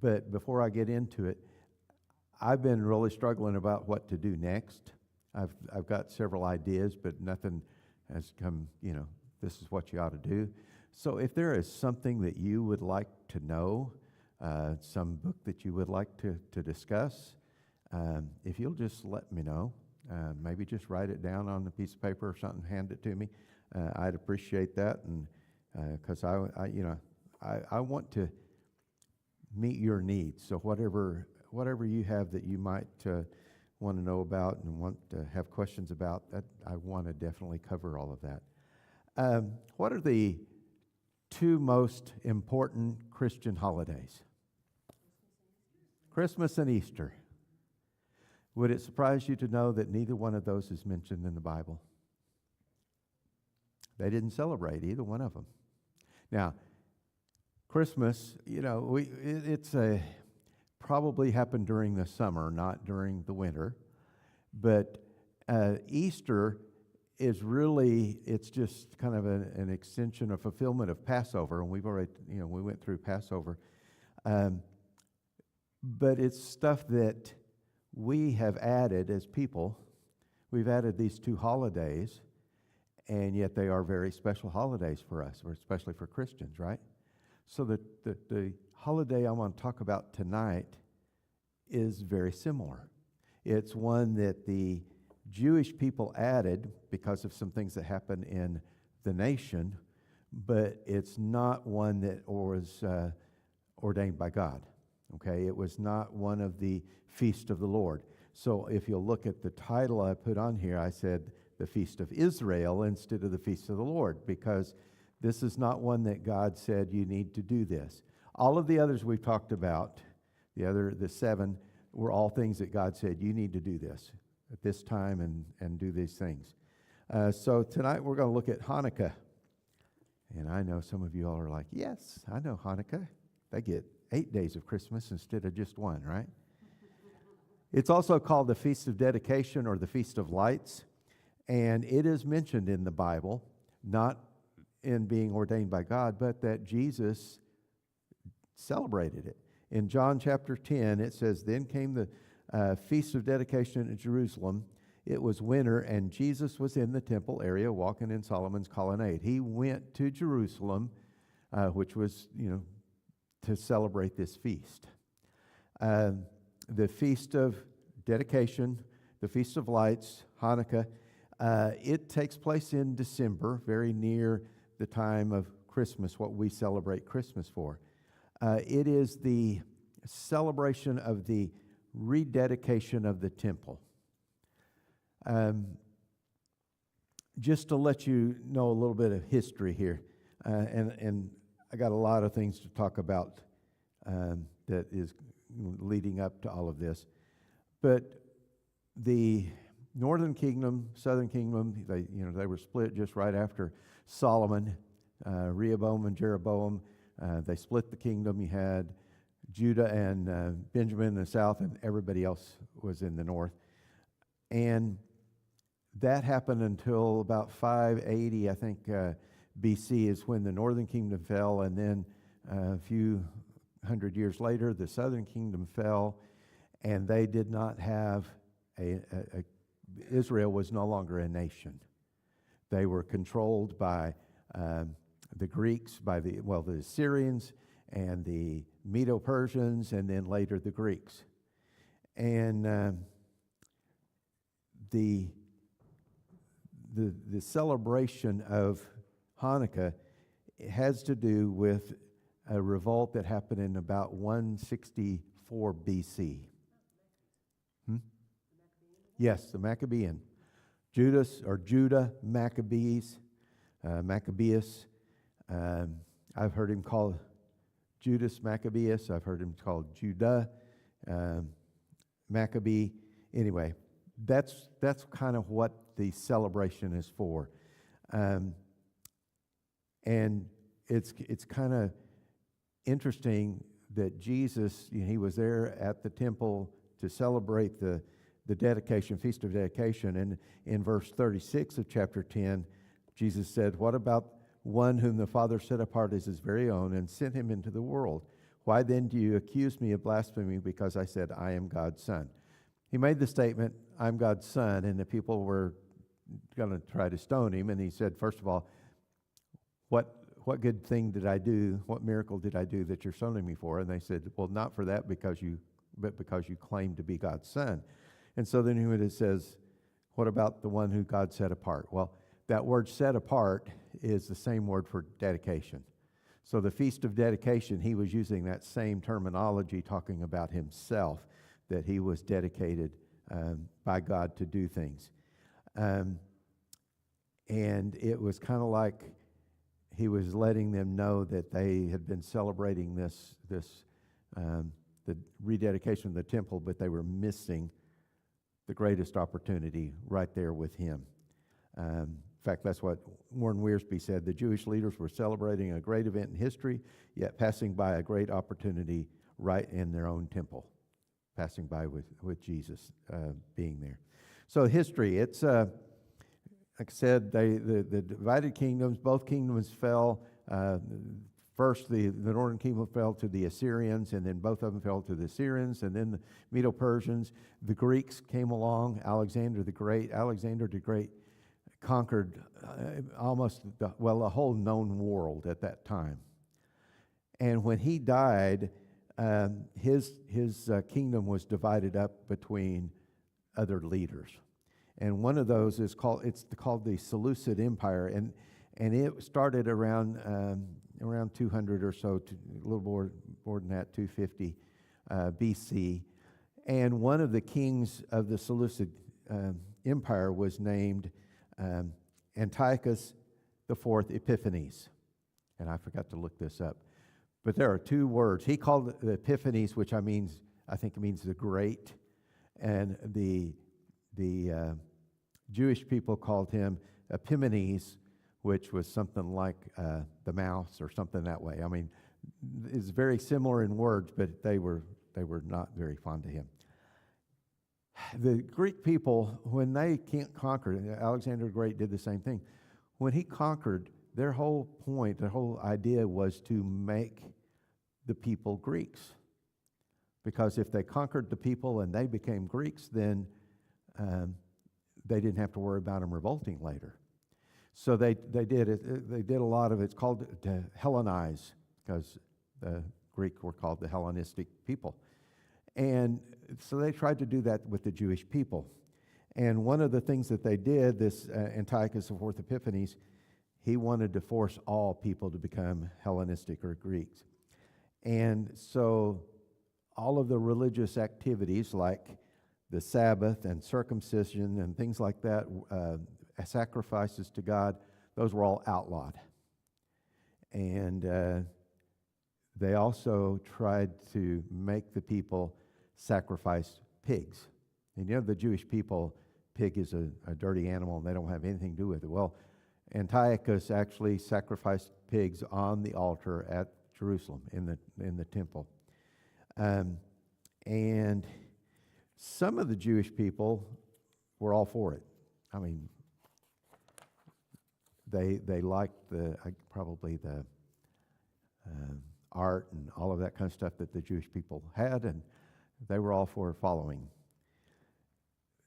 But before I get into it, I've been really struggling about what to do next. I've got several ideas, but nothing has come, this is what you ought to do. So if there is something that you would like to know, some book that you would like to discuss, if you'll just let me know, maybe just write it down on a piece of paper or something, hand it to me. I'd appreciate that, and because I want to meet your needs. So whatever you have that you might want to know about and want to have questions about, that I want to definitely cover all of that. What are the two most important Christian holidays? Christmas and Easter. Would it surprise you to know that neither one of those is mentioned in the Bible? They didn't celebrate either one of them. Now, Christmas, it's probably happened during the summer, not during the winter. But Easter is really, it's just kind of an extension, a fulfillment of Passover. And we've already, we went through Passover. But it's stuff that we have added as people. We've added these two holidays, and yet they are very special holidays for us, or especially for Christians, right? So the holiday I want to talk about tonight is very similar. It's one that the Jewish people added because of some things that happened in the nation, but it's not one that was ordained by God. Okay, it was not one of the Feast of the Lord. So if you'll look at the title I put on here, I said the Feast of Israel instead of the Feast of the Lord, because this is not one that God said you need to do this. All of the others we've talked about, the 7, were all things that God said you need to do this at this time and do these things. So tonight we're going to look at Hanukkah. And I know some of you all are like, yes, I know Hanukkah. They get 8 days of Christmas instead of just one, right? It's also called the Feast of Dedication or the Feast of Lights. And it is mentioned in the Bible, not in being ordained by God, but that Jesus celebrated it. In John chapter 10, it says, "Then came the Feast of Dedication in Jerusalem. It was winter, and Jesus was in the temple area walking in Solomon's colonnade." He went to Jerusalem, which was, to celebrate this feast. The Feast of Dedication, the Feast of Lights, Hanukkah, it takes place in December, very near the time of Christmas, what we celebrate Christmas for. It is the celebration of the rededication of the temple. Just to let you know a little bit of history here, and I got a lot of things to talk about that is leading up to all of this. But the Northern Kingdom, Southern Kingdom, they were split just right after Solomon, Rehoboam and Jeroboam. They split the kingdom. You had Judah and Benjamin in the south, and everybody else was in the north. And that happened until about 580, I think, BC is when the Northern Kingdom fell, and then a few hundred years later, the Southern Kingdom fell, and they did not have Israel was no longer a nation. They were controlled by the Greeks, by the Assyrians and the Medo-Persians, and then later the Greeks. And the celebration of Hanukkah has to do with a revolt that happened in about 164 BC. Yes, the Maccabean. Judah Maccabees, Maccabeus. I've heard him called Judas Maccabeus. I've heard him called Judah Maccabee. Anyway, that's kind of what the celebration is for. And it's kind of interesting that Jesus, he was there at the temple to celebrate the dedication, Feast of Dedication. And in verse 36 of chapter 10, Jesus said, "What about one whom the Father set apart as his very own and sent him into the world? Why then do you accuse me of blasphemy because I said, I am God's son? He made the statement, I'm God's son, and the people were going to try to stone him. And he said, first of all, what good thing did I do? What miracle did I do that you're stoning me for? And they said, well, not for that, but because you claim to be God's son. And so then it says, what about the one who God set apart? Well, that word set apart is the same word for dedication. So the Feast of Dedication, he was using that same terminology, talking about himself, that he was dedicated by God to do things. And it was kind of like he was letting them know that they had been celebrating the rededication of the temple, but they were missing the greatest opportunity right there with him. In fact, that's what Warren Wiersbe said. The Jewish leaders were celebrating a great event in history, yet passing by a great opportunity right in their own temple, passing by with Jesus being there. So history, it's, like I said, the divided kingdoms, both kingdoms fell. First, the northern kingdom fell to the Assyrians, and then both of them fell to the Assyrians, and then the Medo-Persians. The Greeks came along, Alexander the Great. Alexander the Great conquered the whole known world at that time. And when he died, his kingdom was divided up between other leaders. And one of those is called the Seleucid Empire, and it started around 200 or so, a little more than that, 250 BC. And one of the kings of the Seleucid Empire was named Antiochus IV Epiphanes. And I forgot to look this up. But there are two words. He called it the Epiphanes, which I think it means the great. And the Jewish people called him Epimanes, which was something like the mouse or something that way. I mean, it's very similar in words, but they were not very fond of him. The Greek people, when they can't conquer, Alexander the Great did the same thing. When he conquered, their whole point, their whole idea was to make the people Greeks. Because if they conquered the people and they became Greeks, then they didn't have to worry about them revolting later. So they did a lot of it. It's called to Hellenize, because the Greek were called the Hellenistic people. And so they tried to do that with the Jewish people. And one of the things that they did, this Antiochus IV Epiphanes, he wanted to force all people to become Hellenistic or Greeks. And so all of the religious activities like the Sabbath and circumcision and things like that, sacrifices to God, those were all outlawed. And they also tried to make the people sacrifice pigs. And the Jewish people, pig is a dirty animal and they don't have anything to do with it. Well, Antiochus actually sacrificed pigs on the altar at Jerusalem in the temple. And some of the Jewish people were all for it. I mean, they liked probably the art and all of that kind of stuff that the Jewish people had, and they were all for following.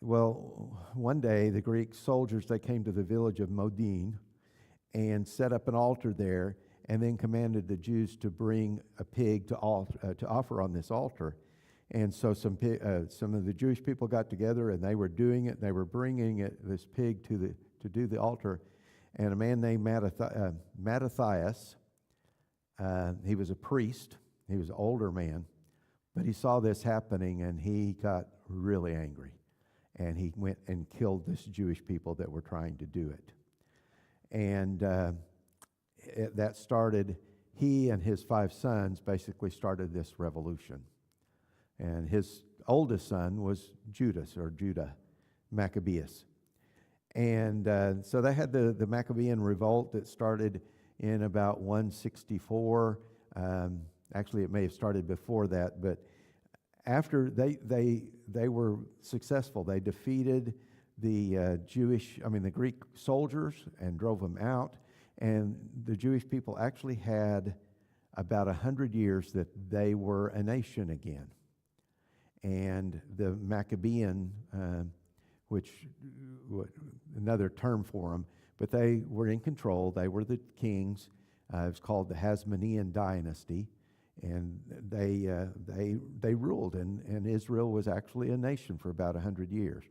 Well, one day the Greek soldiers, they came to the village of Modin and set up an altar there, and then commanded the Jews to bring a pig to offer on this altar. And so some of the Jewish people got together, and they were doing it. They were bringing this pig to do the altar. And a man named Mattathias, he was a priest. He was an older man, but he saw this happening, and he got really angry. And he went and killed this Jewish people that were trying to do it. And that started, he and his 5 sons basically started this revolution. And his oldest son was Judah Maccabeus. And so they had the Maccabean revolt that started in about 164. Actually, it may have started before that, but after they were successful, they defeated the Greek soldiers and drove them out. And the Jewish people actually had about 100 years that they were a nation again. And the Maccabean, another term for them, but they were in control. They were the kings. It was called the Hasmonean dynasty, and they ruled, and Israel was actually a nation for about 100 years.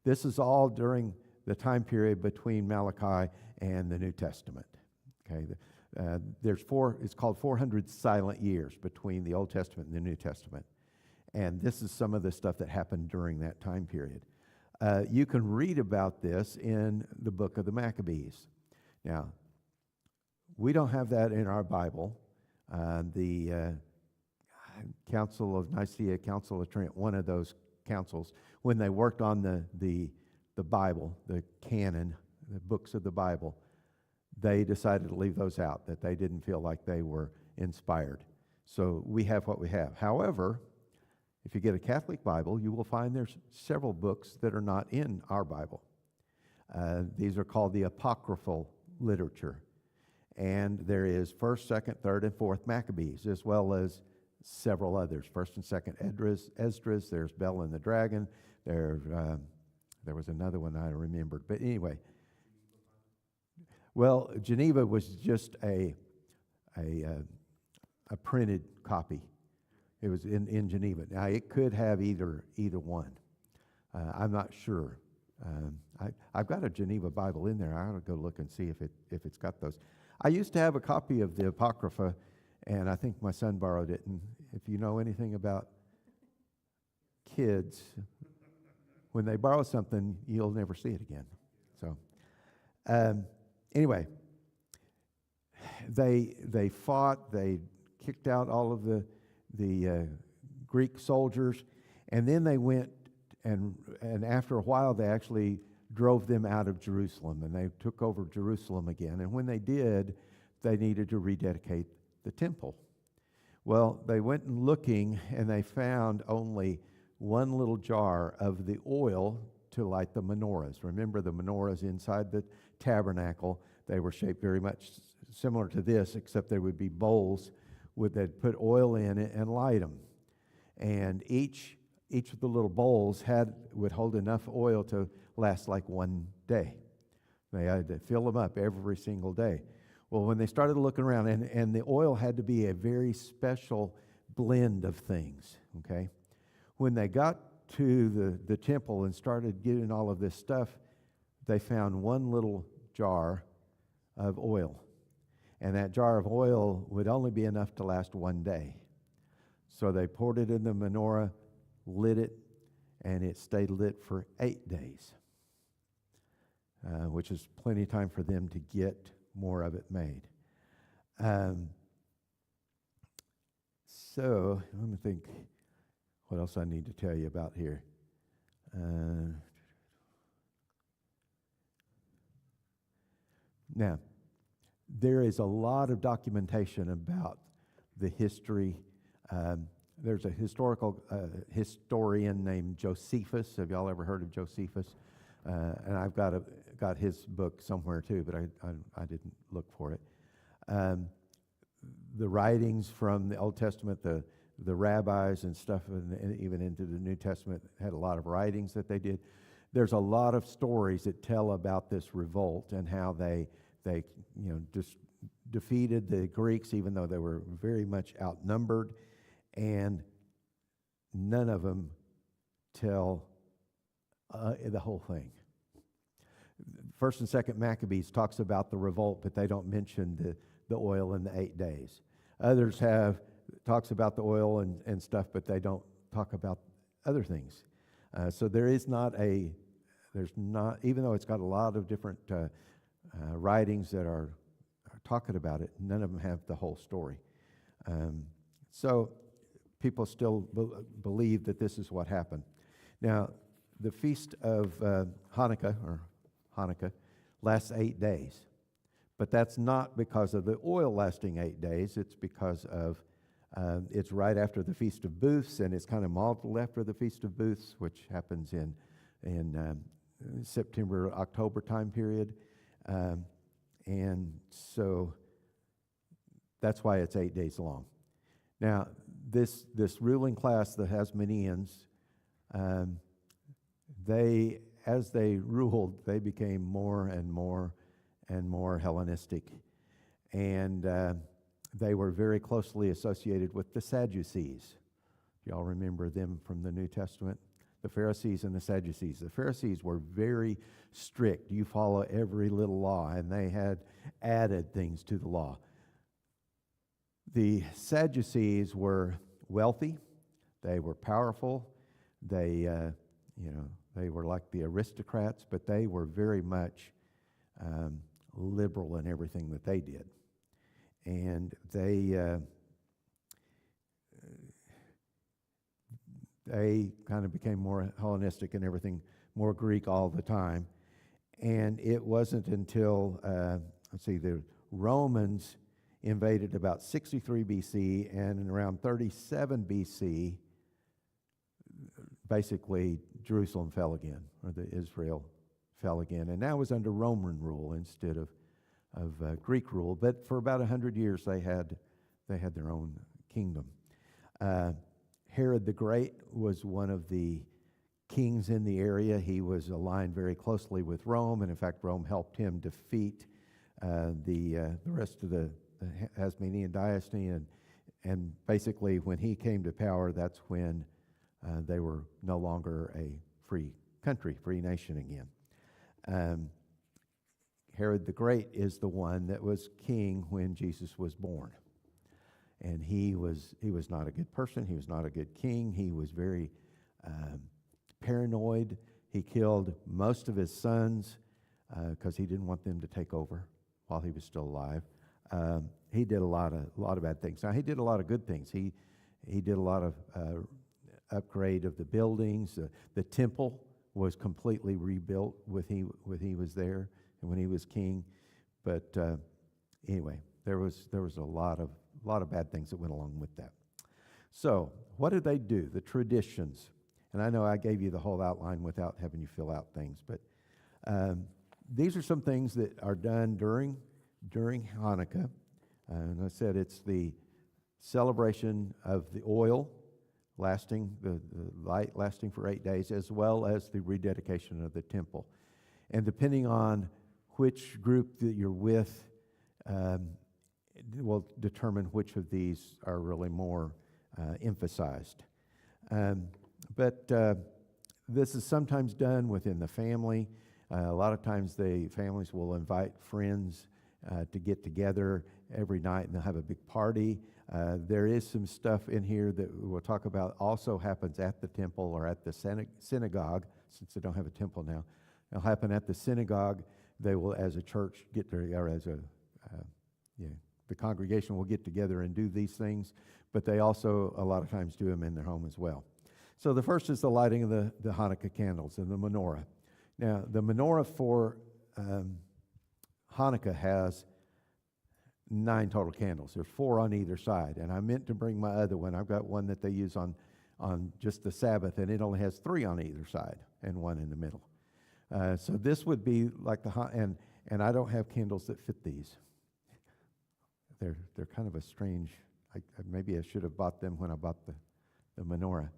This is all during the time period between Malachi and the New Testament. Okay, it's called 400 silent years between the Old Testament and the New Testament, and this is some of the stuff that happened during that time period. You can read about this in the book of the Maccabees. Now, we don't have that in our Bible. The Council of Nicaea, Council of Trent, one of those councils, when they worked on the Bible, the canon, the books of the Bible, they decided to leave those out, that they didn't feel like they were inspired. So we have what we have. However, if you get a Catholic Bible, you will find there's several books that are not in our Bible. These are called the apocryphal literature. And there is 1st, 2nd, 3rd, and 4th Maccabees, as well as several others. 1st and 2nd Esdras, there's Bel and the Dragon. There was another one I remembered. But anyway, well, Geneva was just a printed copy. It was in Geneva. Now, it could have either one. I'm not sure. I've got a Geneva Bible in there. I ought to go look and see if it's got those. I used to have a copy of the Apocrypha, and I think my son borrowed it. And if you know anything about kids, when they borrow something, you'll never see it again. So, anyway, they fought. They kicked out all of the Greek soldiers, and then they went and after a while they actually drove them out of Jerusalem, and they took over Jerusalem again. And when they did, they needed to rededicate the temple. Well, they went and looking, and they found only one little jar of the oil to light the menorahs. Remember, the menorahs inside the tabernacle, they were shaped very much similar to this, except there would be bowls they'd put oil in it and light them. And each of the little bowls would hold enough oil to last like one day. They had to fill them up every single day. Well, when they started looking around, and the oil had to be a very special blend of things, okay? When they got to the temple and started getting all of this stuff, they found one little jar of oil. And that jar of oil would only be enough to last one day. So they poured it in the menorah, lit it, and it stayed lit for 8 days, which is plenty of time for them to get more of it made. So let me think what else I need to tell you about here. Now, there is a lot of documentation about the history. There's a historian named Josephus. Have y'all ever heard of Josephus? And I've got his book somewhere too, but I didn't look for it. The writings from the Old Testament, the rabbis and stuff, and even into the New Testament, had a lot of writings that they did. There's a lot of stories that tell about this revolt and how they just defeated the Greeks, even though they were very much outnumbered, and none of them tell the whole thing. 1st and 2nd Maccabees talks about the revolt, but they don't mention the oil in the 8 days. Others talks about the oil and stuff, but they don't talk about other things. So there's not, even though it's got a lot of different writings that are talking about it, none of them have the whole story. So people still believe that this is what happened. Now, the feast of Hanukkah lasts 8 days. But that's not because of the oil lasting 8 days. It's because of, it's right after the Feast of Booths, and it's kind of modeled after the Feast of Booths, which happens in September, October time period. And so That's why it's 8 days long. Now, this ruling class, the Hasmoneans, as they ruled, they became more and more and more Hellenistic. And they were very closely associated with the Sadducees. Y'all remember them from the New Testament? The Pharisees and the Sadducees. The Pharisees were very strict. You follow every little law, and they had added things to the law. The Sadducees were wealthy. They were powerful. They were like the aristocrats, but they were very much liberal in everything that they did. And they kind of became more Hellenistic and everything, more Greek all the time. And it wasn't until, the Romans invaded about 63 BC, and in around 37 BC, basically Jerusalem fell again, or Israel fell again. And that was under Roman rule instead of Greek rule. But for about 100 years, they had their own kingdom. Herod the Great was one of the kings in the area. He was aligned very closely with Rome, and in fact, Rome helped him defeat the rest of the Hasmonean dynasty. And basically, when he came to power, that's when they were no longer a free country, free nation again. Herod the Great is the one that was king when Jesus was born. And he was not a good person. He was not a good king. He was very paranoid. He killed most of his sons because he didn't want them to take over while he was still alive. He did a lot of bad things. Now, he did a lot of good things. He did a lot of upgrade of the buildings. The temple was completely rebuilt when he was there and when he was king. But anyway, there was a lot of bad things that went along with that. So, what did they do? The traditions. And I know I gave you the whole outline without having you fill out things, but these are some things that are done during Hanukkah. And I said it's the celebration of the oil lasting, the light lasting for 8 days, as well as the rededication of the temple. And depending on which group that you're with, will determine which of these are really more emphasized. But this is sometimes done within the family. A lot of times the families will invite friends to get together every night, and they'll have a big party. There is some stuff in here that we'll talk about also happens at the temple or at the synagogue, since they don't have a temple now. It'll happen at the synagogue. They will, as a church, get together, the congregation will get together and do these things, but they also a lot of times do them in their home as well. So the first is the lighting of the Hanukkah candles and the menorah. Now, the menorah for Hanukkah has 9 total candles. There's 4 on either side, and I meant to bring my other one. I've got one that they use on just the Sabbath, and it only has 3 on either side and 1 in the middle. So this would be like and I don't have candles that fit these. They're kind of a strange. Maybe I should have bought them when I bought the menorah.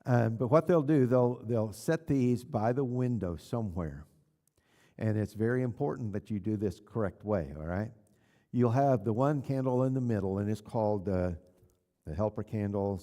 But what they'll do, they'll set these by the window somewhere, and it's very important that you do this correct way. All right, you'll have the one candle in the middle, and it's called the helper candle.